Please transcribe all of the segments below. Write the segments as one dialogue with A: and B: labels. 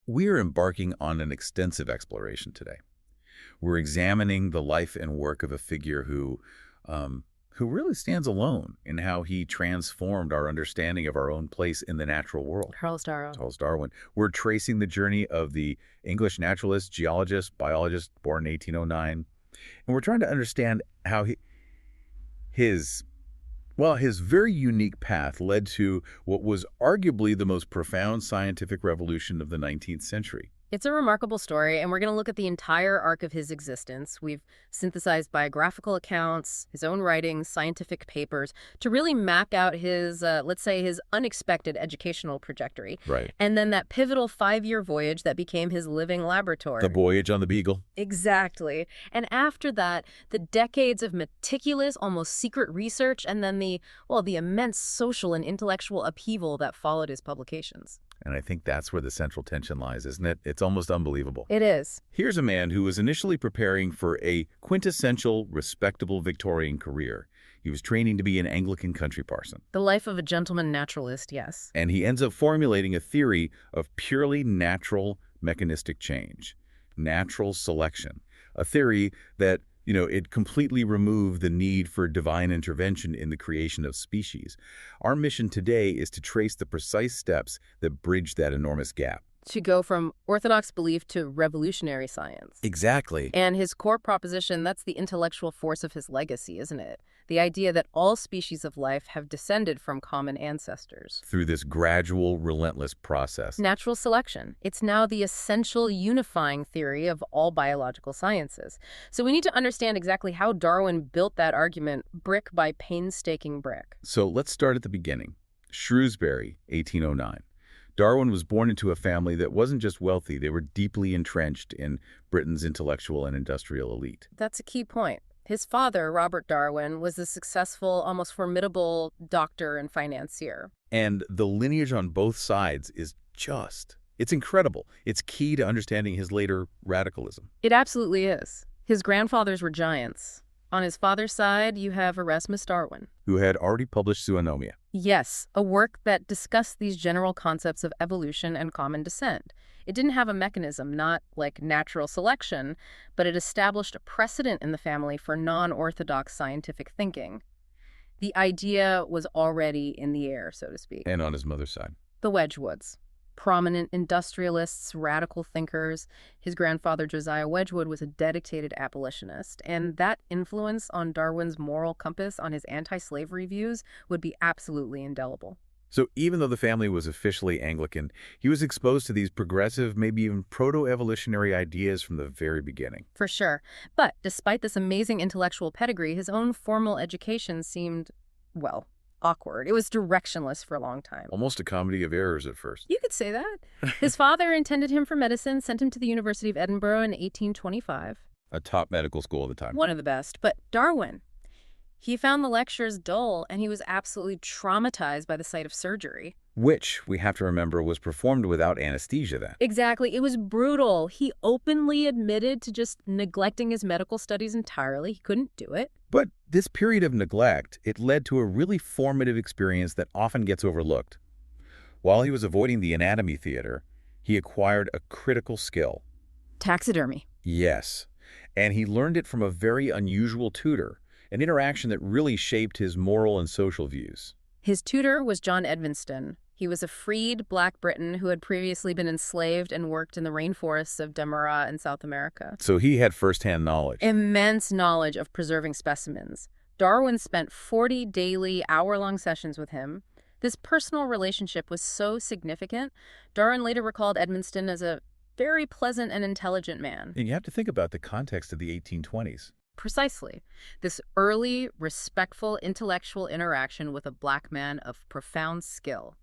A: We are embarking on an extensive exploration today. We're examining the life and work of a figure who really stands alone in how he transformed our understanding of our own place in the natural world.
B: Charles Darwin.
A: Charles Darwin. We're tracing the journey of the English naturalist, geologist, biologist born in 1809, and we're trying to understand how his very unique path led to what was arguably the most profound scientific revolution of the 19th century.
B: It's a remarkable story, and we're going to look at the entire arc of his existence. We've synthesized biographical accounts, his own writings, scientific papers, to really map out his, let's say, his unexpected educational trajectory.
A: Right.
B: And then that pivotal 5-year voyage that became his living laboratory.
A: The voyage on the Beagle.
B: Exactly. And after that, the decades of meticulous, almost secret research, and then the immense social and intellectual upheaval that followed his publications.
A: And I think that's where the central tension lies, isn't it? It's almost unbelievable.
B: It is.
A: Here's a man who was initially preparing for a quintessential, respectable Victorian career. He was training to be an Anglican country parson.
B: The life of a gentleman naturalist, yes.
A: And he ends up formulating a theory of purely natural mechanistic change, natural selection, a theory that it completely removed the need for divine intervention in the creation of species. Our mission today is to trace the precise steps that bridge that enormous gap.
B: To go from orthodox belief to revolutionary science.
A: Exactly.
B: And his core proposition, that's the intellectual force of his legacy, isn't it? The idea that all species of life have descended from common ancestors.
A: Through this gradual, relentless process.
B: Natural selection. It's now the essential unifying theory of all biological sciences. So we need to understand exactly how Darwin built that argument brick by painstaking brick.
A: So let's start at the beginning. Shrewsbury, 1809. Darwin was born into a family that wasn't just wealthy, they were deeply entrenched in Britain's intellectual and industrial elite.
B: That's a key point. His father, Robert Darwin, was a successful, almost formidable doctor and financier.
A: And the lineage on both sides is it's incredible. It's key to understanding his later radicalism.
B: It absolutely is. His grandfathers were giants. On his father's side, you have Erasmus Darwin,
A: who had already published Zoonomia.
B: Yes, a work that discussed these general concepts of evolution and common descent. It didn't have a mechanism, not like natural selection, but it established a precedent in the family for non-orthodox scientific thinking. The idea was already in the air, so to speak.
A: And on his mother's side?
B: The Wedgwoods. Prominent industrialists, radical thinkers. His grandfather, Josiah Wedgwood, was a dedicated abolitionist, and that influence on Darwin's moral compass, on his anti-slavery views, would be absolutely indelible.
A: So even though the family was officially Anglican, he was exposed to these progressive, maybe even proto-evolutionary ideas from the very beginning.
B: For sure. But despite this amazing intellectual pedigree, his own formal education seemed, awkward. It was directionless for a long time.
A: Almost a comedy of errors at first.
B: You could say that. His father intended him for medicine, sent him to the University of Edinburgh in 1825.
A: A top medical school at the time.
B: One of the best. But Darwin, he found the lectures dull, and he was absolutely traumatized by the sight of surgery.
A: Which, we have to remember, was performed without anesthesia then.
B: Exactly. It was brutal. He openly admitted to just neglecting his medical studies entirely. He couldn't do it.
A: But this period of neglect, it led to a really formative experience that often gets overlooked. While he was avoiding the anatomy theater, he acquired a critical skill.
B: Taxidermy.
A: Yes. And he learned it from a very unusual tutor, an interaction that really shaped his moral and social views.
B: His tutor was John Edmonston. He was a freed Black Briton who had previously been enslaved and worked in the rainforests of Demerara in South America.
A: So he had firsthand knowledge.
B: Immense knowledge of preserving specimens. Darwin spent 40 daily, hour-long sessions with him. This personal relationship was so significant, Darwin later recalled Edmonston as a very pleasant and intelligent man.
A: And you have to think about the context of the 1820s.
B: Precisely. This early, respectful, intellectual interaction with a Black man of profound skill.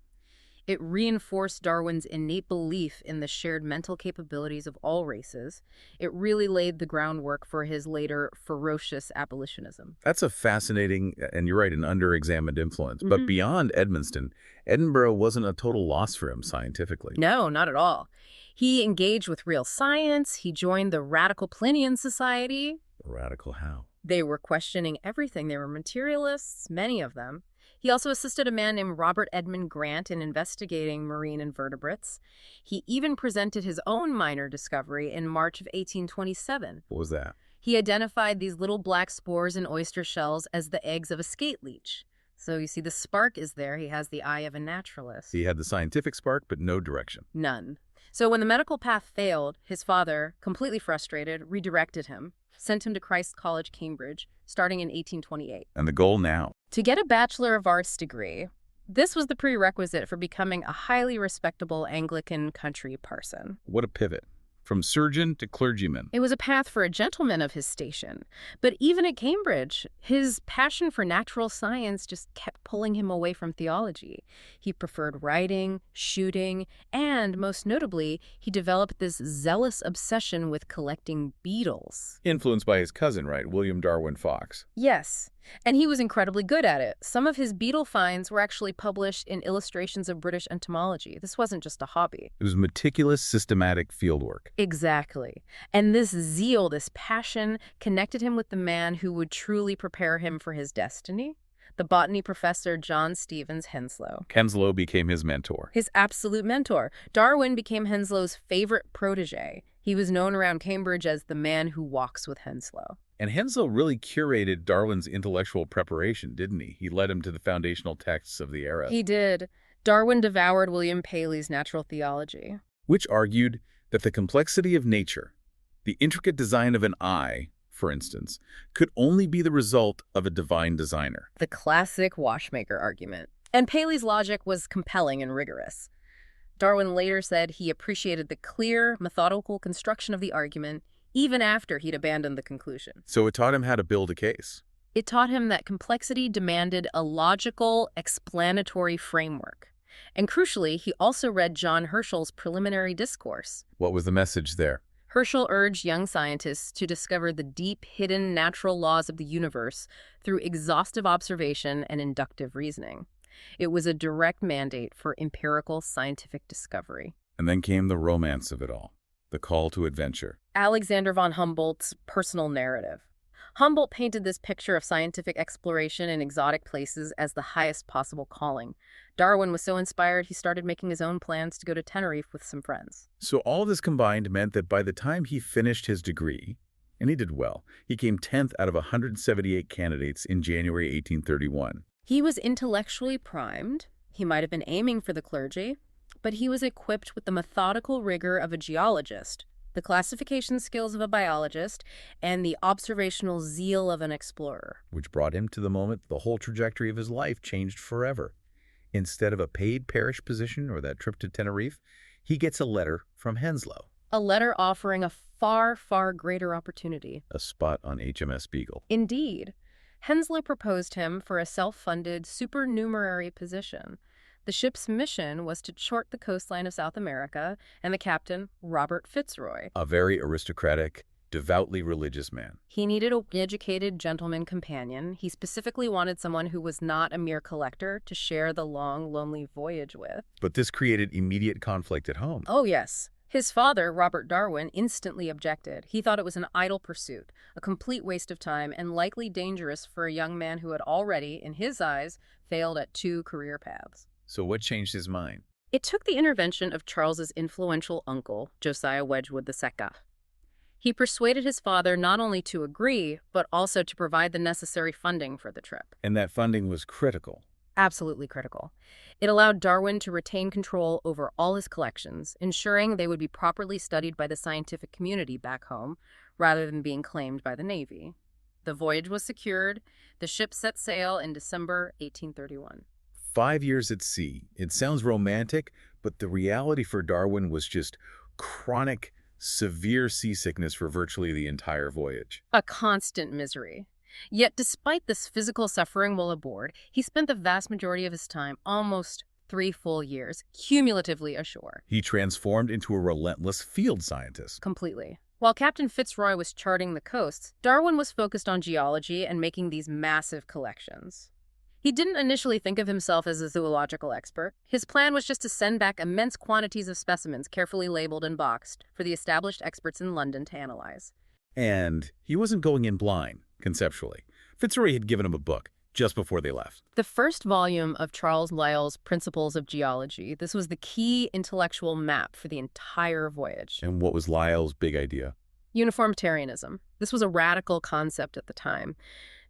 B: It reinforced Darwin's innate belief in the shared mental capabilities of all races. It really laid the groundwork for his later ferocious abolitionism.
A: That's a fascinating, and you're right, an under-examined influence. But beyond Edmonston, Edinburgh wasn't a total loss for him scientifically.
B: No, not at all. He engaged with real science. He joined the Radical Plinian Society.
A: Radical how?
B: They were questioning everything. They were materialists, many of them. He also assisted a man named Robert Edmund Grant in investigating marine invertebrates. He even presented his own minor discovery in March of 1827.
A: What was that?
B: He identified these little black spores in oyster shells as the eggs of a skate leech. So you see the spark is there. He has the eye of a naturalist.
A: He had the scientific spark, but no direction.
B: None. So when the medical path failed, his father, completely frustrated, redirected him, sent him to Christ's College, Cambridge, starting in 1828.
A: And the goal now?
B: To get a Bachelor of Arts degree, this was the prerequisite for becoming a highly respectable Anglican country parson.
A: What a pivot. From surgeon to clergyman.
B: It was a path for a gentleman of his station. But even at Cambridge, his passion for natural science just kept pulling him away from theology. He preferred writing, shooting, and, most notably, he developed this zealous obsession with collecting beetles.
A: Influenced by his cousin, right? William Darwin Fox.
B: Yes, and he was incredibly good at it. Some of his beetle finds were actually published in Illustrations of British Entomology. This wasn't just a hobby.
A: It was meticulous, systematic fieldwork.
B: Exactly. And this zeal, this passion, connected him with the man who would truly prepare him for his destiny, the botany professor John Stevens Henslow.
A: Henslow became his mentor.
B: His absolute mentor. Darwin became Henslow's favorite protege. He was known around Cambridge as the man who walks with Henslow.
A: And Henslow really curated Darwin's intellectual preparation, didn't he? He led him to the foundational texts of the era.
B: He did. Darwin devoured William Paley's natural theology,
A: which argued that the complexity of nature, the intricate design of an eye, for instance, could only be the result of a divine designer.
B: The classic watchmaker argument. And Paley's logic was compelling and rigorous. Darwin later said he appreciated the clear, methodical construction of the argument, even after he'd abandoned the conclusion.
A: So it taught him how to build a case.
B: It taught him that complexity demanded a logical, explanatory framework. And crucially, he also read John Herschel's preliminary discourse.
A: What was the message there?
B: Herschel urged young scientists to discover the deep, hidden natural laws of the universe through exhaustive observation and inductive reasoning. It was a direct mandate for empirical scientific discovery.
A: And then came the romance of it all, the call to adventure.
B: Alexander von Humboldt's personal narrative. Humboldt painted this picture of scientific exploration in exotic places as the highest possible calling. Darwin was so inspired, he started making his own plans to go to Tenerife with some friends.
A: So all this combined meant that by the time he finished his degree, and he did well, he came 10th out of 178 candidates in January 1831.
B: He was intellectually primed. He might have been aiming for the clergy, but he was equipped with the methodical rigor of a geologist, the classification skills of a biologist, and the observational zeal of an explorer.
A: Which brought him to the moment the whole trajectory of his life changed forever. Instead of a paid parish position or that trip to Tenerife, he gets a letter from Henslow.
B: A letter offering a far, far greater opportunity.
A: A spot on HMS Beagle.
B: Indeed. Henslow proposed him for a self-funded supernumerary position. The ship's mission was to chart the coastline of South America, and the captain, Robert Fitzroy.
A: A very aristocratic, devoutly religious man.
B: He needed an educated gentleman companion. He specifically wanted someone who was not a mere collector to share the long, lonely voyage with.
A: But this created immediate conflict at home.
B: Oh, yes. His father, Robert Darwin, instantly objected. He thought it was an idle pursuit, a complete waste of time, and likely dangerous for a young man who had already, in his eyes, failed at 2 career paths.
A: So what changed his mind?
B: It took the intervention of Charles's influential uncle, Josiah Wedgwood II. He persuaded his father not only to agree, but also to provide the necessary funding for the trip.
A: And that funding was critical.
B: Absolutely critical. It allowed Darwin to retain control over all his collections, ensuring they would be properly studied by the scientific community back home, rather than being claimed by the Navy. The voyage was secured. The ship set sail in December 1831.
A: 5 years at sea. It sounds romantic, but the reality for Darwin was just chronic, severe seasickness for virtually the entire voyage.
B: A constant misery. Yet despite this physical suffering while aboard, he spent the vast majority of his time, almost 3 full years, cumulatively ashore.
A: He transformed into a relentless field scientist.
B: Completely. While Captain Fitzroy was charting the coasts, Darwin was focused on geology and making these massive collections. He didn't initially think of himself as a zoological expert. His plan was just to send back immense quantities of specimens carefully labeled and boxed for the established experts in London to analyze.
A: And he wasn't going in blind, conceptually. Fitzroy had given him a book, just before they left.
B: The first volume of Charles Lyell's Principles of Geology, this was the key intellectual map for the entire voyage.
A: And what was Lyell's big idea?
B: Uniformitarianism. This was a radical concept at the time.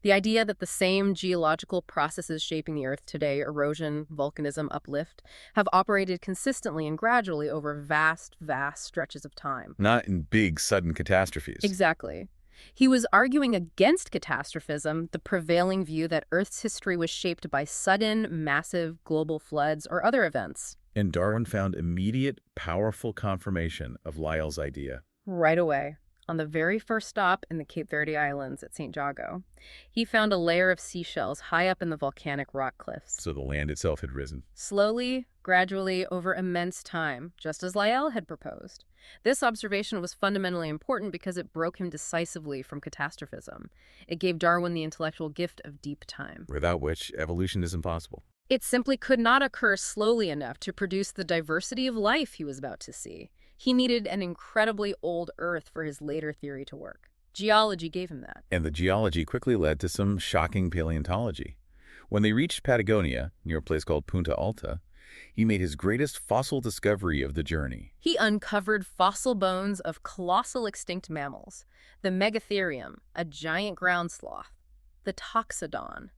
B: The idea that the same geological processes shaping the Earth today, erosion, volcanism, uplift, have operated consistently and gradually over vast, vast stretches of time.
A: Not in big, sudden catastrophes.
B: Exactly. He was arguing against catastrophism, the prevailing view that Earth's history was shaped by sudden, massive global floods or other events.
A: And Darwin found immediate, powerful confirmation of Lyell's idea.
B: Right away, on the very first stop in the Cape Verde Islands at St. Jago, he found a layer of seashells high up in the volcanic rock cliffs.
A: So the land itself had risen.
B: Slowly, gradually, over immense time, just as Lyell had proposed. This observation was fundamentally important because it broke him decisively from catastrophism. It gave Darwin the intellectual gift of deep time.
A: Without which, evolution is impossible.
B: It simply could not occur slowly enough to produce the diversity of life he was about to see. He needed an incredibly old Earth for his later theory to work. Geology gave him that.
A: And the geology quickly led to some shocking paleontology. When they reached Patagonia, near a place called Punta Alta, he made his greatest fossil discovery of the journey.
B: He uncovered fossil bones of colossal extinct mammals, the Megatherium, a giant ground sloth, the Toxodon,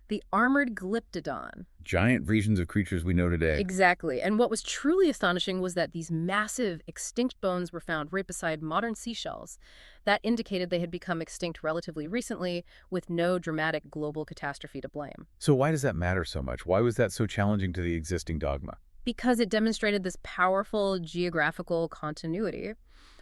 B: the armored Glyptodon.
A: Giant regions of creatures we know today.
B: Exactly. And what was truly astonishing was that these massive, extinct bones were found right beside modern seashells. That indicated they had become extinct relatively recently, with no dramatic global catastrophe to blame.
A: So why does that matter so much? Why was that so challenging to the existing dogma?
B: Because it demonstrated this powerful geographical continuity.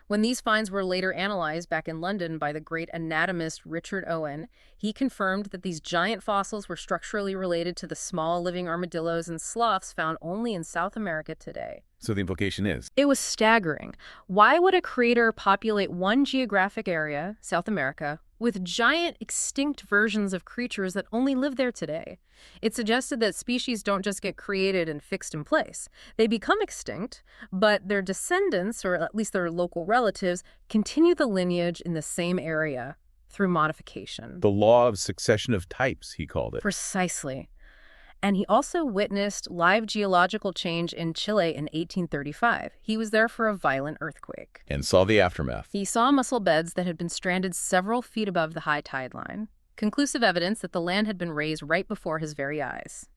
B: When these finds were later analyzed back in London by the great anatomist Richard Owen, he confirmed that these giant fossils were structurally related to the small living armadillos and sloths found only in South America today.
A: So the implication is?
B: It was staggering. Why would a creator populate one geographic area, South America, with giant extinct versions of creatures that only live there today? It suggested that species don't just get created and fixed in place. They become extinct, but their descendants, or at least their local relatives, continue the lineage in the same area through modification.
A: The law of succession of types, he called it.
B: Precisely. And he also witnessed live geological change in Chile in 1835. He was there for a violent earthquake.
A: And saw the aftermath.
B: He saw mussel beds that had been stranded several feet above the high tide line. Conclusive evidence that the land had been raised right before his very eyes.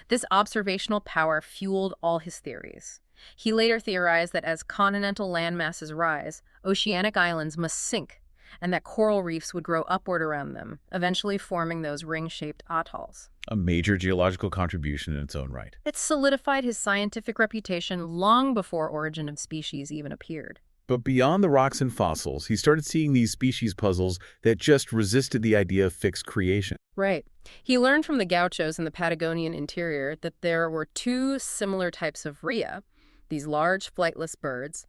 B: This observational power fueled all his theories. He later theorized that as continental land masses rise, oceanic islands must sink, and that coral reefs would grow upward around them, eventually forming those ring-shaped atolls.
A: A major geological contribution in its own right.
B: It solidified his scientific reputation long before Origin of Species even appeared.
A: But beyond the rocks and fossils, he started seeing these species puzzles that just resisted the idea of fixed creation.
B: Right. He learned from the gauchos in the Patagonian interior that there were two similar types of rhea, these large flightless birds,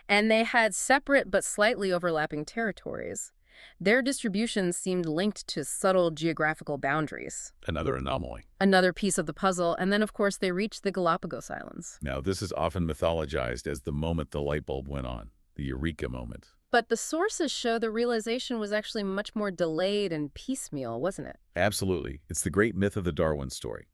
B: and they had separate but slightly overlapping territories. Their distribution seemed linked to subtle geographical boundaries.
A: Another anomaly.
B: Another piece of the puzzle, and then, of course, they reached the Galapagos Islands.
A: Now, this is often mythologized as the moment the light bulb went on, the eureka moment.
B: But the sources show the realization was actually much more delayed and piecemeal, wasn't it?
A: Absolutely. It's the great myth of the Darwin story.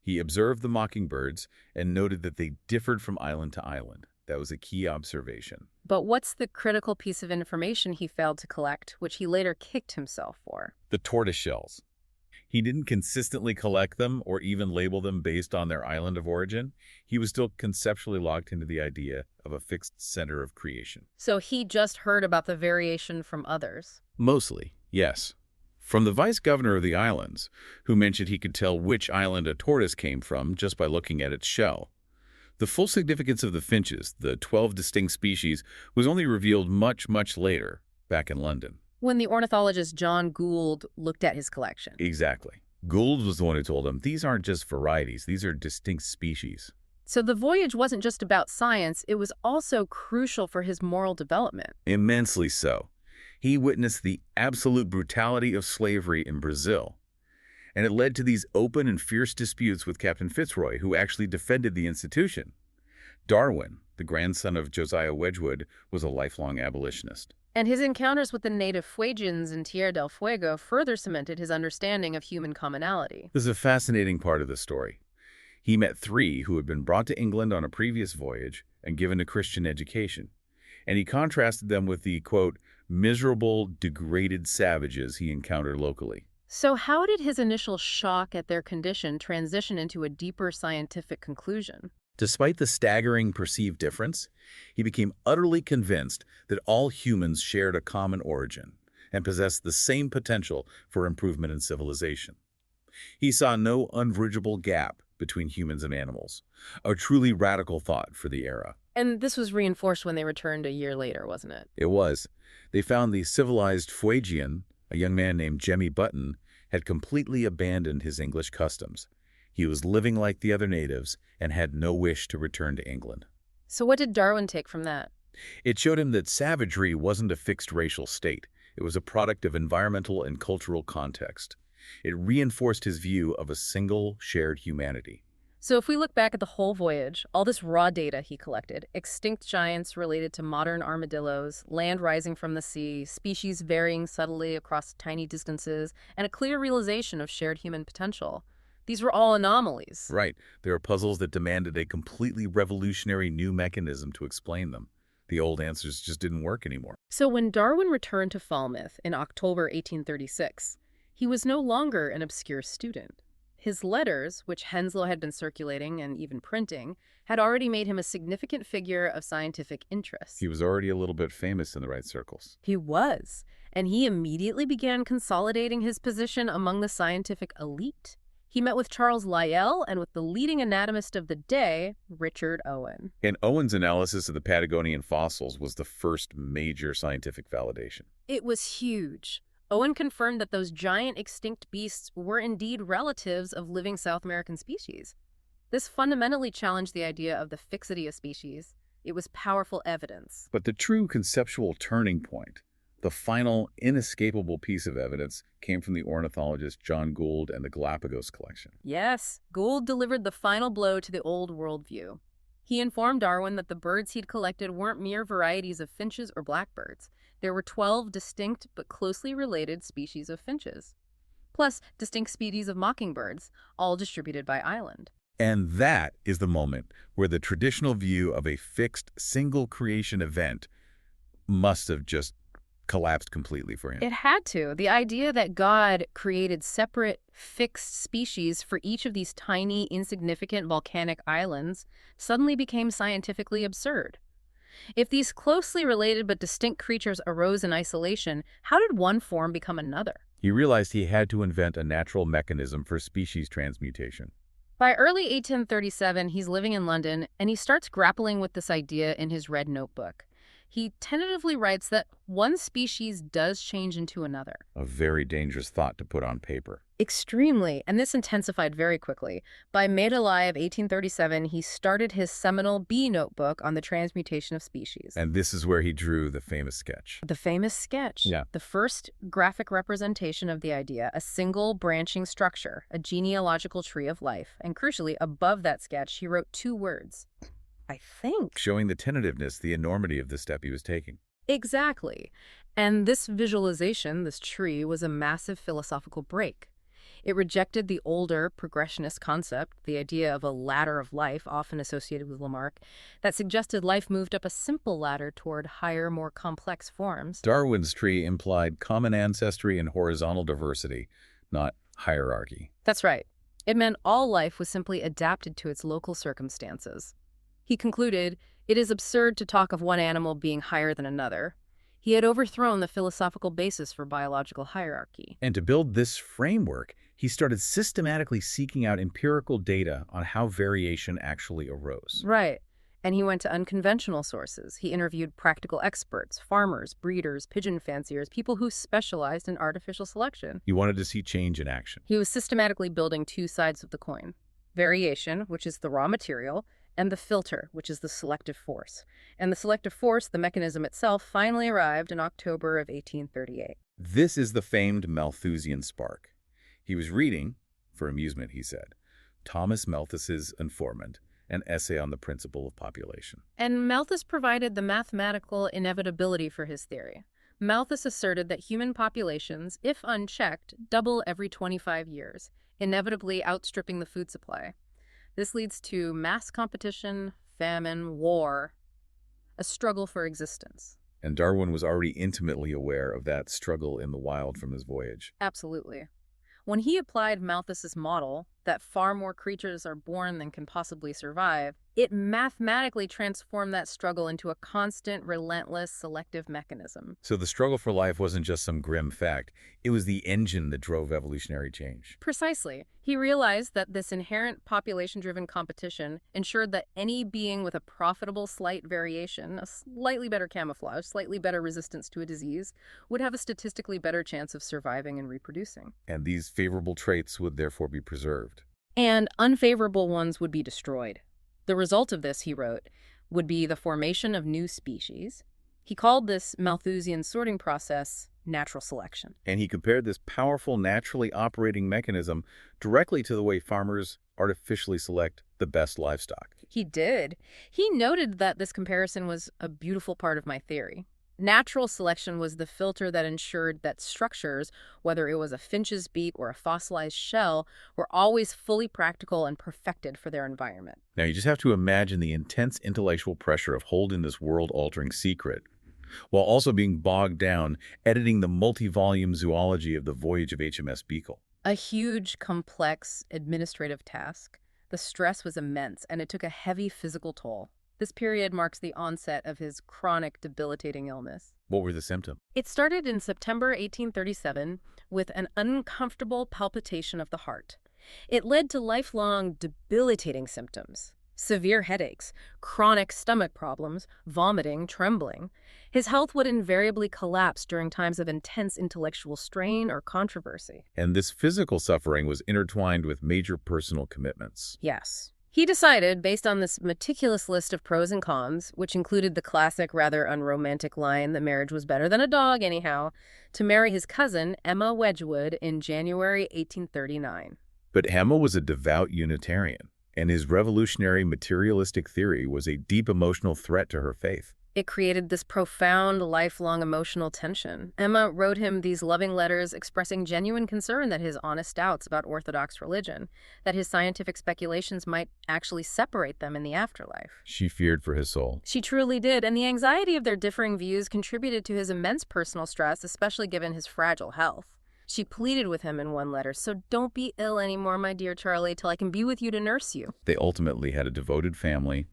A: He observed the mockingbirds and noted that they differed from island to island. That was a key observation.
B: But what's the critical piece of information he failed to collect, which he later kicked himself for?
A: The tortoise shells. He didn't consistently collect them or even label them based on their island of origin. He was still conceptually locked into the idea of a fixed center of creation.
B: So he just heard about the variation from others?
A: Mostly, yes. From the vice-governor of the islands, who mentioned he could tell which island a tortoise came from just by looking at its shell. The full significance of the finches, the 12 distinct species, was only revealed much, much later, back in London.
B: When the ornithologist John Gould looked at his collection.
A: Exactly. Gould was the one who told him, these aren't just varieties, these are distinct species.
B: So the voyage wasn't just about science, it was also crucial for his moral development.
A: Immensely so. He witnessed the absolute brutality of slavery in Brazil. And it led to these open and fierce disputes with Captain Fitzroy, who actually defended the institution. Darwin, the grandson of Josiah Wedgwood, was a lifelong abolitionist.
B: And his encounters with the native Fuegians in Tierra del Fuego further cemented his understanding of human commonality.
A: This is a fascinating part of the story. He met three who had been brought to England on a previous voyage and given a Christian education. And he contrasted them with the, quote, miserable, degraded savages he encountered locally.
B: So how did his initial shock at their condition transition into a deeper scientific conclusion?
A: Despite the staggering perceived difference, he became utterly convinced that all humans shared a common origin and possessed the same potential for improvement in civilization. He saw no unbridgeable gap between humans and animals, a truly radical thought for the era.
B: And this was reinforced when they returned a year later, wasn't it?
A: It was. They found the civilized Fuegian, a young man named Jemmy Button, had completely abandoned his English customs. He was living like the other natives and had no wish to return to England.
B: So what did Darwin take from that?
A: It showed him that savagery wasn't a fixed racial state. It was a product of environmental and cultural context. It reinforced his view of a single, shared humanity.
B: So if we look back at the whole voyage, all this raw data he collected, extinct giants related to modern armadillos, land rising from the sea, species varying subtly across tiny distances, and a clear realization of shared human potential. These were all anomalies.
A: Right. There are puzzles that demanded a completely revolutionary new mechanism to explain them. The old answers just didn't work anymore.
B: So when Darwin returned to Falmouth in October 1836, he was no longer an obscure student. His letters, which Henslow had been circulating and even printing, had already made him a significant figure of scientific interest.
A: He was already a little bit famous in the right circles.
B: He was, and he immediately began consolidating his position among the scientific elite. He met with Charles Lyell and with the leading anatomist of the day, Richard Owen.
A: And Owen's analysis of the Patagonian fossils was the first major scientific validation.
B: It was huge. Owen confirmed that those giant extinct beasts were indeed relatives of living South American species. This fundamentally challenged the idea of the fixity of species. It was powerful evidence.
A: But the true conceptual turning point, the final inescapable piece of evidence, came from the ornithologist John Gould and the Galapagos collection.
B: Yes, Gould delivered the final blow to the old worldview. He informed Darwin that the birds he'd collected weren't mere varieties of finches or blackbirds. There were 12 distinct but closely related species of finches, plus distinct species of mockingbirds, all distributed by island.
A: And that is the moment where the traditional view of a fixed, single creation event must have just collapsed completely for him.
B: It had to. The idea that God created separate, fixed species for each of these tiny, insignificant volcanic islands suddenly became scientifically absurd. If these closely related but distinct creatures arose in isolation, how did one form become another?
A: He realized he had to invent a natural mechanism for species transmutation.
B: By early 1837, he's living in London, and he starts grappling with this idea in his red notebook. He tentatively writes that one species does change into another.
A: A very dangerous thought to put on paper.
B: Extremely, and this intensified very quickly. By May-July of 1837, he started his seminal B notebook on the transmutation of species.
A: And this is where he drew the famous sketch.
B: The famous sketch.
A: Yeah.
B: The first graphic representation of the idea, a single branching structure, a genealogical tree of life. And crucially, above that sketch, he wrote 2 words. I think.
A: Showing the tentativeness, the enormity of the step he was taking.
B: Exactly. And this visualization, this tree, was a massive philosophical break. It rejected the older progressionist concept, the idea of a ladder of life, often associated with Lamarck, that suggested life moved up a simple ladder toward higher, more complex forms.
A: Darwin's tree implied common ancestry and horizontal diversity, not hierarchy.
B: That's right. It meant all life was simply adapted to its local circumstances. He concluded, it is absurd to talk of one animal being higher than another. He had overthrown the philosophical basis for biological hierarchy.
A: And to build this framework, he started systematically seeking out empirical data on how variation actually arose.
B: Right. And he went to unconventional sources. He interviewed practical experts, farmers, breeders, pigeon fanciers, people who specialized in artificial selection.
A: He wanted to see change in action.
B: He was systematically building 2 sides of the coin. Variation, which is the raw material, and the filter, which is the selective force. And the selective force, the mechanism itself, finally arrived in October of 1838.
A: This is the famed Malthusian spark. He was reading, for amusement he said, Thomas Malthus's Informant, an essay on the principle of population.
B: And Malthus provided the mathematical inevitability for his theory. Malthus asserted that human populations, if unchecked, double every 25 years, inevitably outstripping the food supply. This leads to mass competition, famine, war, a struggle for existence.
A: And Darwin was already intimately aware of that struggle in the wild from his voyage.
B: Absolutely. When he applied Malthus's model that far more creatures are born than can possibly survive, it mathematically transformed that struggle into a constant, relentless, selective mechanism.
A: So the struggle for life wasn't just some grim fact. It was the engine that drove evolutionary change.
B: Precisely. He realized that this inherent population-driven competition ensured that any being with a profitable slight variation, a slightly better camouflage, slightly better resistance to a disease, would have a statistically better chance of surviving and reproducing.
A: And these favorable traits would therefore be preserved.
B: And unfavorable ones would be destroyed. The result of this, he wrote, would be the formation of new species. He called this Malthusian sorting process natural selection.
A: And he compared this powerful, naturally operating mechanism directly to the way farmers artificially select the best livestock.
B: He did. He noted that this comparison was a beautiful part of my theory. Natural selection was the filter that ensured that structures, whether it was a finch's beak or a fossilized shell, were always fully practical and perfected for their environment.
A: Now, you just have to imagine the intense intellectual pressure of holding this world-altering secret, while also being bogged down editing the multi-volume zoology of the voyage of HMS Beagle.
B: A huge, complex, administrative task. The stress was immense, and it took a heavy physical toll. This period marks the onset of his chronic, debilitating illness.
A: What were the symptoms?
B: It started in September 1837 with an uncomfortable palpitation of the heart. It led to lifelong, debilitating symptoms. Severe headaches, chronic stomach problems, vomiting, trembling. His health would invariably collapse during times of intense intellectual strain or controversy.
A: And this physical suffering was intertwined with major personal commitments.
B: Yes. He decided, based on this meticulous list of pros and cons, which included the classic, rather unromantic line that marriage was better than a dog anyhow, to marry his cousin, Emma Wedgwood, in January 1839.
A: But Emma was a devout Unitarian, and his revolutionary materialistic theory was a deep emotional threat to her faith.
B: It created this profound, lifelong emotional tension. Emma wrote him these loving letters expressing genuine concern that his honest doubts about Orthodox religion, that his scientific speculations might actually separate them in the afterlife.
A: She feared for his soul.
B: She truly did, and the anxiety of their differing views contributed to his immense personal stress, especially given his fragile health. She pleaded with him in one letter, "So don't be ill anymore, my dear Charlie, till I can be with you to nurse you."
A: They ultimately had a devoted family,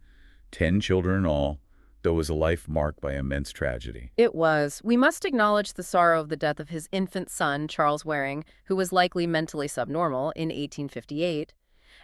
A: 10 children in all, though it was a life marked by immense tragedy.
B: It was. We must acknowledge the sorrow of the death of his infant son, Charles Waring, who was likely mentally subnormal, in 1858.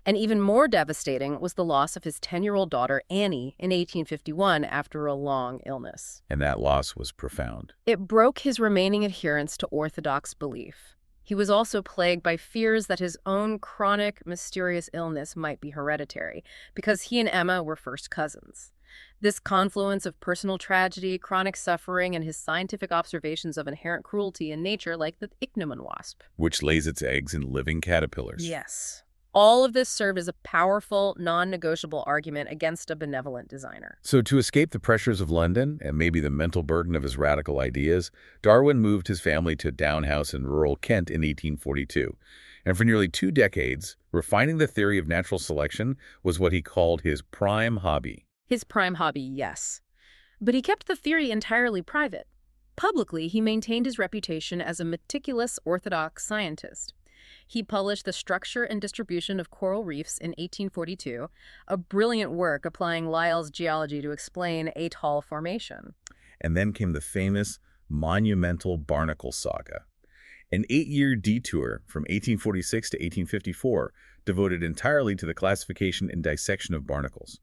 B: And even more devastating was the loss of his 10-year-old daughter, Annie, in 1851 after a long illness.
A: And that loss was profound.
B: It broke his remaining adherence to Orthodox belief. He was also plagued by fears that his own chronic, mysterious illness might be hereditary, because he and Emma were first cousins. This confluence of personal tragedy, chronic suffering, and his scientific observations of inherent cruelty in nature, like the ichneumon wasp.
A: Which lays its eggs in living caterpillars.
B: Yes. All of this served as a powerful, non-negotiable argument against a benevolent designer.
A: So to escape the pressures of London and maybe the mental burden of his radical ideas, Darwin moved his family to Down House in rural Kent in 1842. And for nearly 2 decades, refining the theory of natural selection was what he called his prime hobby.
B: His prime hobby, yes. But he kept the theory entirely private. Publicly, he maintained his reputation as a meticulous orthodox scientist. He published The Structure and Distribution of Coral Reefs in 1842, a brilliant work applying Lyell's geology to explain atoll formation.
A: And then came the famous, monumental barnacle saga, an 8-year detour from 1846 to 1854 devoted entirely to the classification and dissection of barnacles.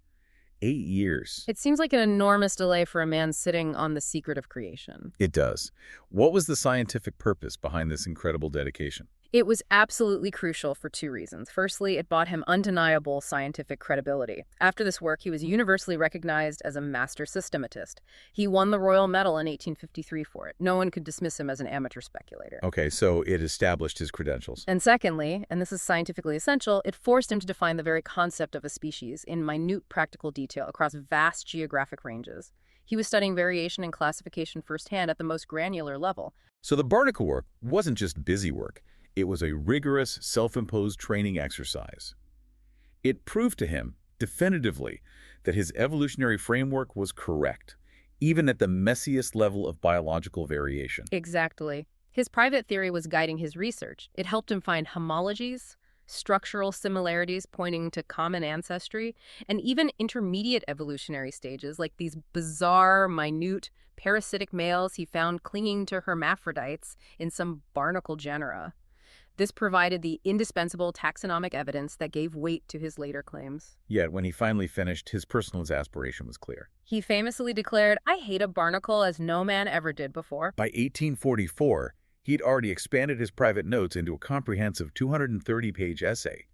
A: 8 years.
B: It seems like an enormous delay for a man sitting on the secret of creation.
A: It does. What was the scientific purpose behind this incredible dedication?
B: It was absolutely crucial for 2 reasons. Firstly, it brought him undeniable scientific credibility. After this work, he was universally recognized as a master systematist. He won the Royal Medal in 1853 for it. No one could dismiss him as an amateur speculator.
A: Okay, so it established his credentials.
B: And secondly, and this is scientifically essential, it forced him to define the very concept of a species in minute practical detail across vast geographic ranges. He was studying variation and classification firsthand at the most granular level.
A: So the barnacle work wasn't just busy work. It was a rigorous, self-imposed training exercise. It proved to him, definitively, that his evolutionary framework was correct, even at the messiest level of biological variation.
B: Exactly. His private theory was guiding his research. It helped him find homologies, structural similarities pointing to common ancestry, and even intermediate evolutionary stages like these bizarre, minute, parasitic males he found clinging to hermaphrodites in some barnacle genera. This provided the indispensable taxonomic evidence that gave weight to his later claims.
A: Yet, when he finally finished, his personal aspiration was clear.
B: He famously declared, "I hate a barnacle as no man ever did before."
A: By 1844, he'd already expanded his private notes into a comprehensive 230-page essay.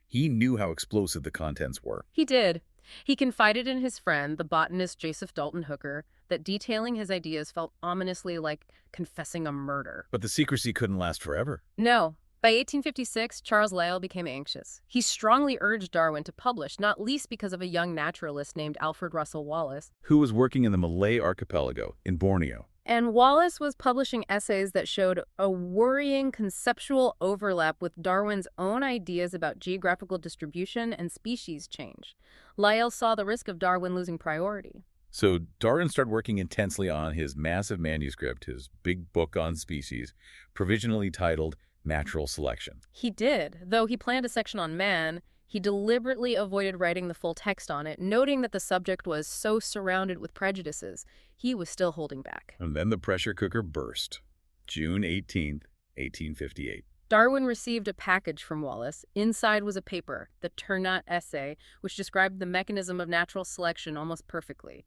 A: He knew how explosive the contents were.
B: He did. He confided in his friend, the botanist Joseph Dalton Hooker, that detailing his ideas felt ominously like confessing a murder.
A: But the secrecy couldn't last forever.
B: No. By 1856, Charles Lyell became anxious. He strongly urged Darwin to publish, not least because of a young naturalist named Alfred Russel Wallace,
A: Who was working in the Malay archipelago in Borneo.
B: and Wallace was publishing essays that showed a worrying conceptual overlap with Darwin's own ideas about geographical distribution and species change. Lyell saw the risk of Darwin losing priority.
A: So Darwin started working intensely on his massive manuscript, his big book on species, provisionally titled Natural Selection.
B: He did. Though he planned a section on man, he deliberately avoided writing the full text on it, noting that the subject was so surrounded with prejudices. He was still holding back.
A: And then the pressure cooker burst. June 18th, 1858.
B: Darwin received a package from Wallace. Inside was a paper, the Ternat essay, which described the mechanism of natural selection almost perfectly.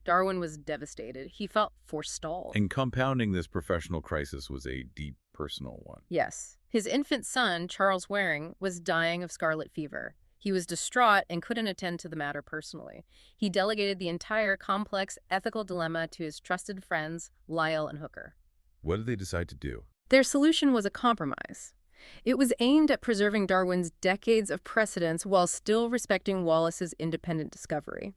B: Darwin was devastated. He felt forestalled.
A: And compounding this professional crisis was a deep personal one.
B: Yes. His infant son, Charles Waring, was dying of scarlet fever. He was distraught and couldn't attend to the matter personally. He delegated the entire complex ethical dilemma to his trusted friends, Lyell and Hooker.
A: What did they decide to do?
B: Their solution was a compromise. It was aimed at preserving Darwin's decades of precedence while still respecting Wallace's independent discovery.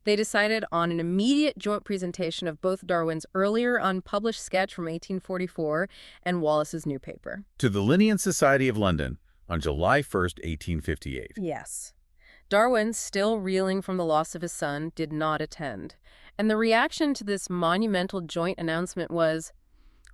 B: They decided on an immediate joint presentation of both Darwin's earlier unpublished sketch from 1844 and Wallace's new paper.
A: To the Linnean Society of London on July 1st, 1858.
B: Yes. Darwin, still reeling from the loss of his son, did not attend. And the reaction to this monumental joint announcement was,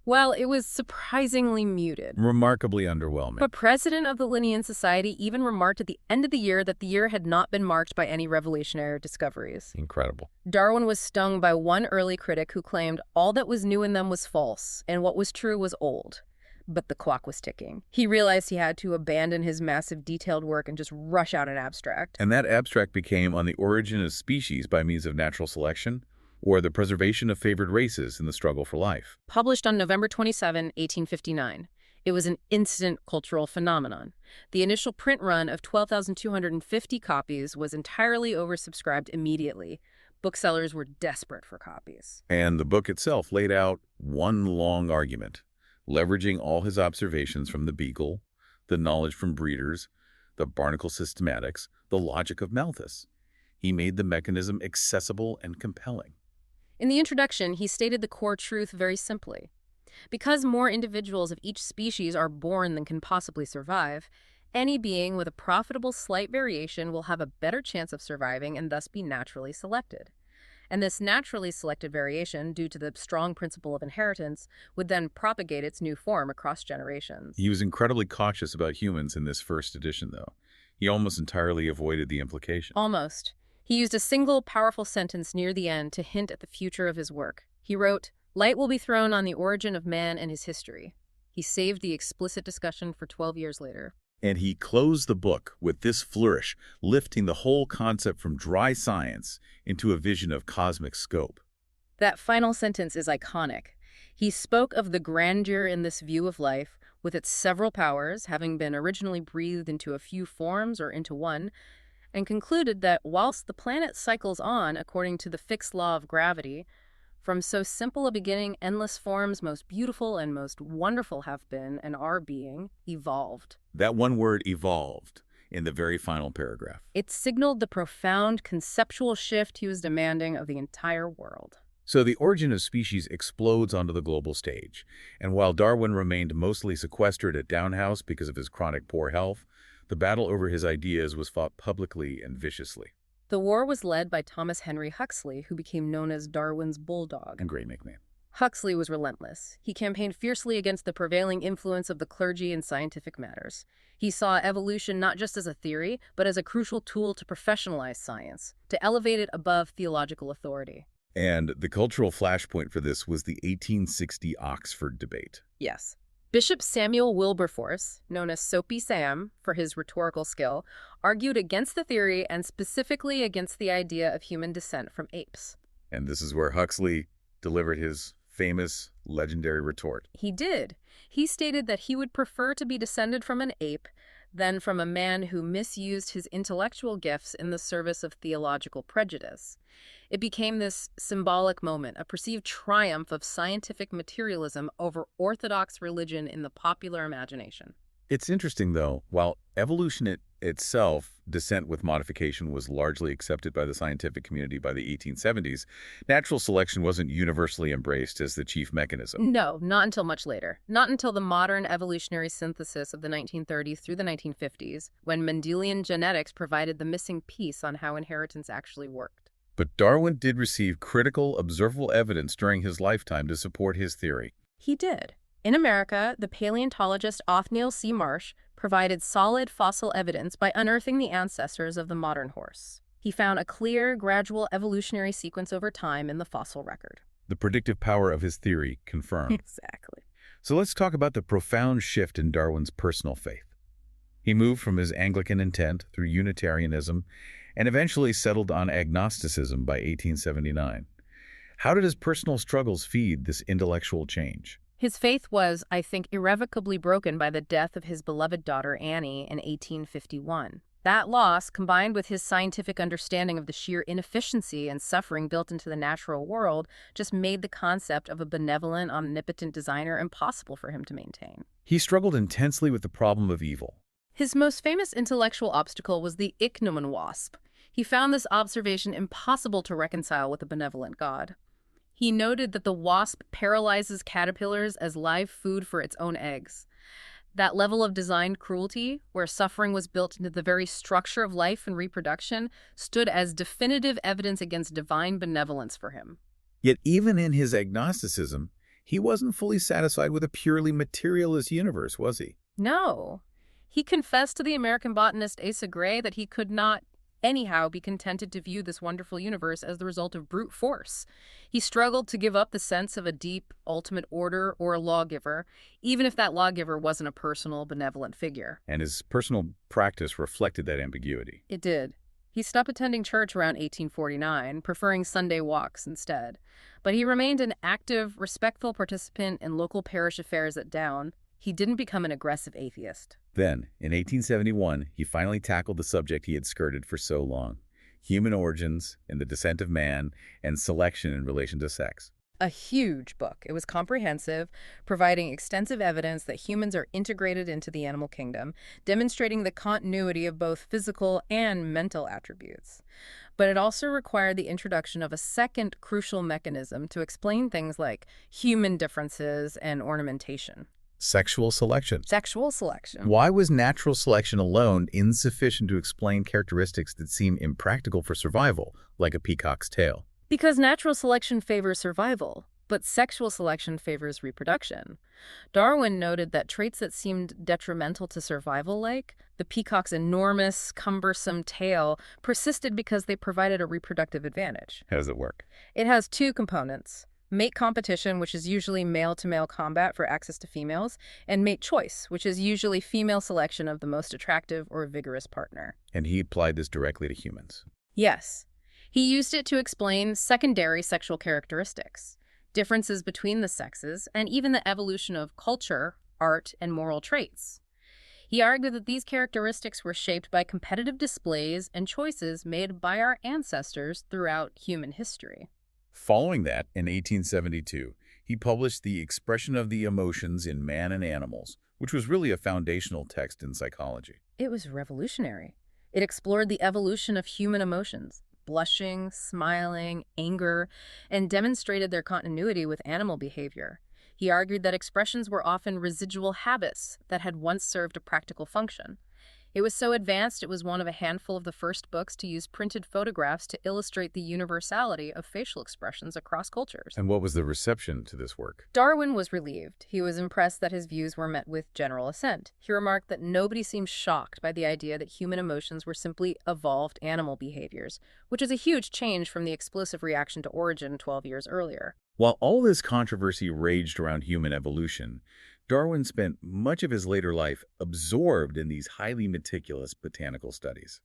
B: well, it was surprisingly muted.
A: Remarkably underwhelming.
B: But president of the Linnean Society even remarked at the end of the year that the year had not been marked by any revolutionary discoveries.
A: Incredible.
B: Darwin was stung by one early critic who claimed all that was new in them was false, and what was true was old. But the clock was ticking. He realized he had to abandon his massive detailed work and just rush out an abstract.
A: And that abstract became On the Origin of Species by Means of Natural Selection, or The Preservation of Favored Races in the Struggle for Life.
B: Published on November 27, 1859. It was an instant cultural phenomenon. The initial print run of 12,250 copies was entirely oversubscribed immediately. Booksellers were desperate for copies.
A: And the book itself laid out one long argument, leveraging all his observations from the Beagle, the knowledge from breeders, the barnacle systematics, the logic of Malthus. He made the mechanism accessible and compelling.
B: In the introduction, he stated the core truth very simply. Because more individuals of each species are born than can possibly survive, any being with a profitable slight variation will have a better chance of surviving and thus be naturally selected. And this naturally selected variation, due to the strong principle of inheritance, would then propagate its new form across generations.
A: He was incredibly cautious about humans in this first edition, though. He almost entirely avoided the implication.
B: Almost. He used a single powerful sentence near the end to hint at the future of his work. He wrote, "Light will be thrown on the origin of man and his history." He saved the explicit discussion for 12 years later.
A: And he closed the book with this flourish, lifting the whole concept from dry science into a vision of cosmic scope.
B: That final sentence is iconic. He spoke of the grandeur in this view of life, with its several powers having been originally breathed into a few forms or into one, and concluded that whilst the planet cycles on according to the fixed law of gravity, from so simple a beginning, endless forms most beautiful and most wonderful have been and are being evolved.
A: That one word, evolved, in the very final paragraph.
B: It signaled the profound conceptual shift he was demanding of the entire world.
A: So the origin of species explodes onto the global stage, and while Darwin remained mostly sequestered at Down House because of his chronic poor health, the battle over his ideas was fought publicly and viciously.
B: The war was led by Thomas Henry Huxley, who became known as Darwin's bulldog.
A: A great nickname.
B: Huxley was relentless. He campaigned fiercely against the prevailing influence of the clergy in scientific matters. He saw evolution not just as a theory, but as a crucial tool to professionalize science, to elevate it above theological authority.
A: And the cultural flashpoint for this was the 1860 Oxford debate.
B: Yes. Bishop Samuel Wilberforce, known as Soapy Sam for his rhetorical skill, argued against the theory and specifically against the idea of human descent from apes.
A: And this is where Huxley delivered his famous, legendary retort.
B: He did. He stated that he would prefer to be descended from an ape than from a man who misused his intellectual gifts in the service of theological prejudice. It became this symbolic moment, a perceived triumph of scientific materialism over orthodox religion in the popular imagination.
A: It's interesting, though, while evolution itself, descent with modification, was largely accepted by the scientific community by the 1870s, natural selection wasn't universally embraced as the chief mechanism.
B: No, not until much later. Not until the modern evolutionary synthesis of the 1930s through the 1950s, when Mendelian genetics provided the missing piece on how inheritance actually worked.
A: But Darwin did receive critical, observable evidence during his lifetime to support his theory.
B: He did. In America, the paleontologist Othniel C. Marsh provided solid fossil evidence by unearthing the ancestors of the modern horse. He found a clear, gradual evolutionary sequence over time in the fossil record.
A: The predictive power of his theory confirmed.
B: Exactly.
A: So let's talk about the profound shift in Darwin's personal faith. He moved from his Anglican intent through Unitarianism and eventually settled on agnosticism by 1879. How did his personal struggles feed this intellectual change?
B: His faith was, I think, irrevocably broken by the death of his beloved daughter Annie in 1851. That loss, combined with his scientific understanding of the sheer inefficiency and suffering built into the natural world, just made the concept of a benevolent, omnipotent designer impossible for him to maintain.
A: He struggled intensely with the problem of evil.
B: His most famous intellectual obstacle was the ichneumon wasp. He found this observation impossible to reconcile with a benevolent God. He noted that the wasp paralyzes caterpillars as live food for its own eggs. That level of designed cruelty, where suffering was built into the very structure of life and reproduction, stood as definitive evidence against divine benevolence for him.
A: Yet even in his agnosticism, he wasn't fully satisfied with a purely materialist universe, was he?
B: No. He confessed to the American botanist Asa Gray that he could not anyhow be contented to view this wonderful universe as the result of brute force. He struggled to give up the sense of a deep, ultimate order or a lawgiver, even if that lawgiver wasn't a personal, benevolent figure.
A: And his personal practice reflected that ambiguity.
B: It did. He stopped attending church around 1849, preferring Sunday walks instead. But he remained an active, respectful participant in local parish affairs at Down. He didn't become an aggressive atheist.
A: Then, in 1871, he finally tackled the subject he had skirted for so long: human origins and the descent of man and selection in relation to sex.
B: A huge book. It was comprehensive, providing extensive evidence that humans are integrated into the animal kingdom, demonstrating the continuity of both physical and mental attributes. But it also required the introduction of a second crucial mechanism to explain things like human differences and ornamentation.
A: Sexual selection.
B: Sexual selection.
A: Why was natural selection alone insufficient to explain characteristics that seem impractical for survival, like a peacock's tail?
B: Because natural selection favors survival, but sexual selection favors reproduction. Darwin noted that traits that seemed detrimental to survival, like the peacock's enormous, cumbersome tail, persisted because they provided a reproductive advantage.
A: How does it work?
B: It has two components: mate competition, which is usually male-to-male combat for access to females, and mate choice, which is usually female selection of the most attractive or vigorous partner.
A: And he applied this directly to humans.
B: Yes. He used it to explain secondary sexual characteristics, differences between the sexes, and even the evolution of culture, art, and moral traits. He argued that these characteristics were shaped by competitive displays and choices made by our ancestors throughout human history.
A: Following that, in 1872, he published The Expression of the Emotions in Man and Animals, which was really a foundational text in psychology.
B: It was revolutionary. It explored the evolution of human emotions, blushing, smiling, anger, and demonstrated their continuity with animal behavior. He argued that expressions were often residual habits that had once served a practical function. It was so advanced it was one of a handful of the first books to use printed photographs to illustrate the universality of facial expressions across cultures.
A: And what was the reception to this work?
B: Darwin was relieved. He was impressed that his views were met with general assent. He remarked that nobody seemed shocked by the idea that human emotions were simply evolved animal behaviors, which is a huge change from the explosive reaction to Origin 12 years earlier.
A: While all this controversy raged around human evolution, Darwin spent much of his later life absorbed in these highly meticulous botanical studies,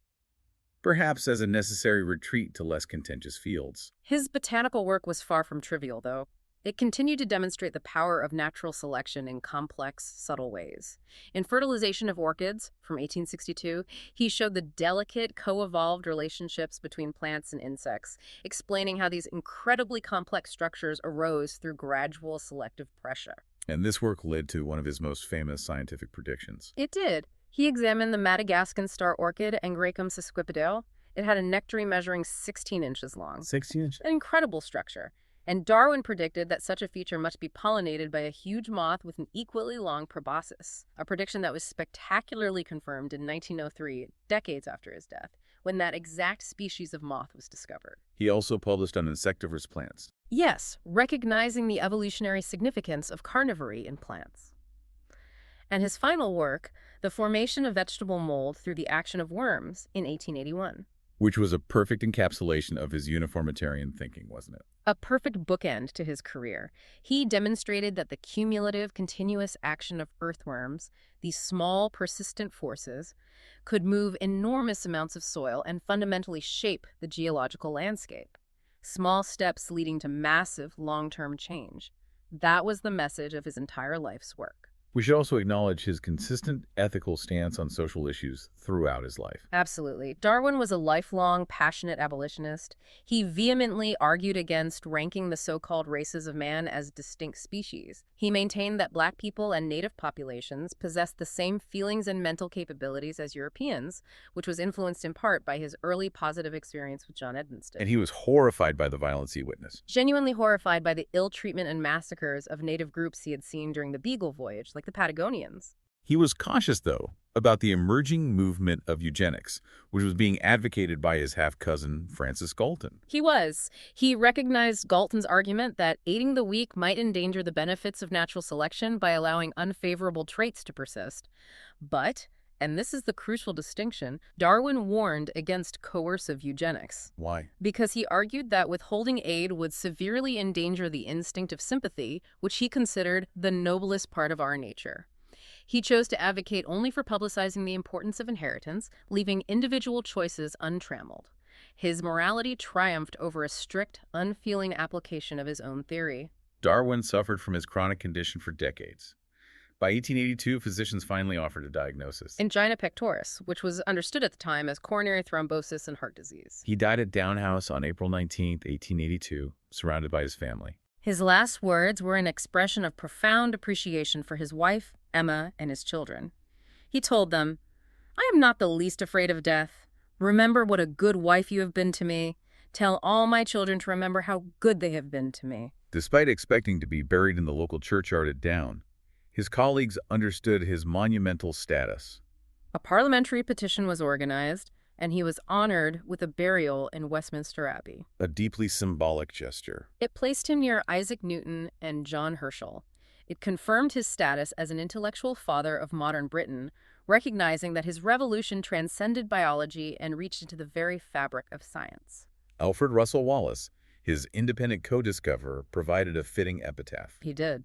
A: perhaps as a necessary retreat to less contentious fields.
B: His botanical work was far from trivial, though. It continued to demonstrate the power of natural selection in complex, subtle ways. In Fertilization of Orchids, from 1862, he showed the delicate, co-evolved relationships between plants and insects, explaining how these incredibly complex structures arose through gradual selective pressure.
A: And this work led to one of his most famous scientific predictions.
B: It did. He examined the Madagascan star orchid, Angraecum sesquipedale. It had a nectary measuring 16 inches long.
A: 16 inches?
B: An incredible structure. And Darwin predicted that such a feature must be pollinated by a huge moth with an equally long proboscis, a prediction that was spectacularly confirmed in 1903, decades after his death, when that exact species of moth was discovered.
A: He also published on insectivorous plants.
B: Yes, recognizing the evolutionary significance of carnivory in plants. And his final work, The Formation of Vegetable Mold Through the Action of Worms, in 1881.
A: Which was a perfect encapsulation of his uniformitarian thinking, wasn't it?
B: A perfect bookend to his career. He demonstrated that the cumulative, continuous action of earthworms, these small, persistent forces, could move enormous amounts of soil and fundamentally shape the geological landscape. Small steps leading to massive, long-term change. That was the message of his entire life's work.
A: We should also acknowledge his consistent ethical stance on social issues throughout his life.
B: Absolutely. Darwin was a lifelong, passionate abolitionist. He vehemently argued against ranking the so-called races of man as distinct species. He maintained that Black people and Native populations possessed the same feelings and mental capabilities as Europeans, which was influenced in part by his early positive experience with John Edmonston.
A: And he was horrified by the violence he witnessed.
B: Genuinely horrified by the ill treatment and massacres of Native groups he had seen during the Beagle voyage, like the Patagonians.
A: He was cautious, though, about the emerging movement of eugenics, which was being advocated by his half-cousin, Francis Galton.
B: He was. He recognized Galton's argument that aiding the weak might endanger the benefits of natural selection by allowing unfavorable traits to persist. But, and this is the crucial distinction, Darwin warned against coercive eugenics.
A: Why?
B: Because he argued that withholding aid would severely endanger the instinct of sympathy, which he considered the noblest part of our nature. He chose to advocate only for publicizing the importance of inheritance, leaving individual choices untrammeled. His morality triumphed over a strict, unfeeling application of his own theory.
A: Darwin suffered from his chronic condition for decades. By 1882, physicians finally offered a diagnosis.
B: Angina pectoris, which was understood at the time as coronary thrombosis and heart disease.
A: He died at Down House on April 19, 1882, surrounded by his family.
B: His last words were an expression of profound appreciation for his wife, Emma, and his children. He told them, "I am not the least afraid of death. Remember what a good wife you have been to me. Tell all my children to remember how good they have been to me."
A: Despite expecting to be buried in the local churchyard at Down, his colleagues understood his monumental status.
B: A parliamentary petition was organized, and he was honored with a burial in Westminster Abbey.
A: A deeply symbolic gesture.
B: It placed him near Isaac Newton and John Herschel. It confirmed his status as an intellectual father of modern Britain, recognizing that his revolution transcended biology and reached into the very fabric of science.
A: Alfred Russel Wallace, his independent co-discoverer, provided a fitting epitaph.
B: He did.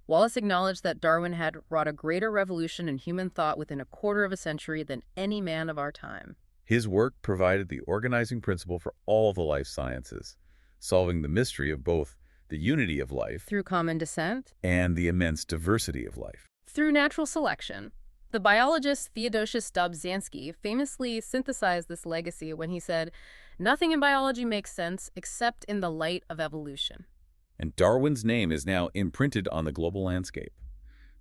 B: Wallace acknowledged that Darwin had wrought a greater revolution in human thought within a quarter of a century than any man of our time.
A: His work provided the organizing principle for all the life sciences, solving the mystery of both the unity of life
B: Through common descent,
A: and the immense diversity of life.
B: through natural selection. The biologist Theodosius Dobzhansky famously synthesized this legacy when he said, "Nothing in biology makes sense except in the light of evolution."
A: And Darwin's name is now imprinted on the global landscape.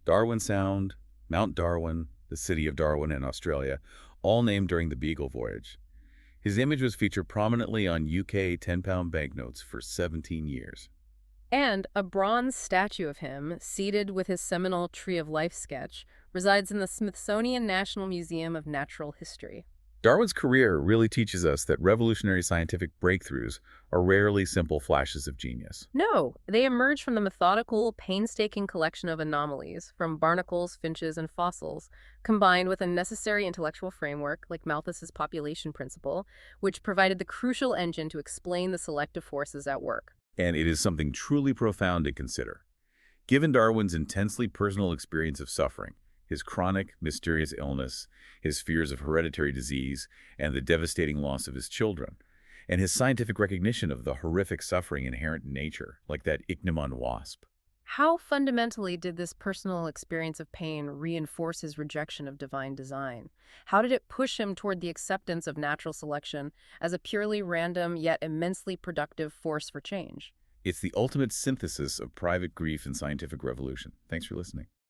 A: Darwin Sound, Mount Darwin, the city of Darwin in Australia, all named during the Beagle voyage. His image was featured prominently on UK 10-pound banknotes for 17 years.
B: And a bronze statue of him, seated with his seminal Tree of Life sketch, resides in the Smithsonian National Museum of Natural History.
A: Darwin's career really teaches us that revolutionary scientific breakthroughs are rarely simple flashes of genius.
B: No, they emerge from the methodical, painstaking collection of anomalies, from barnacles, finches, and fossils, combined with a necessary intellectual framework like Malthus's population principle, which provided the crucial engine to explain the selective forces at work.
A: And it is something truly profound to consider. Given Darwin's intensely personal experience of suffering, his chronic, mysterious illness, his fears of hereditary disease, and the devastating loss of his children, and his scientific recognition of the horrific suffering inherent in nature, like that ichneumon wasp.
B: How fundamentally did this personal experience of pain reinforce his rejection of divine design? How did it push him toward the acceptance of natural selection as a purely random yet immensely productive force for change?
A: It's the ultimate synthesis of private grief and scientific revolution. Thanks for listening.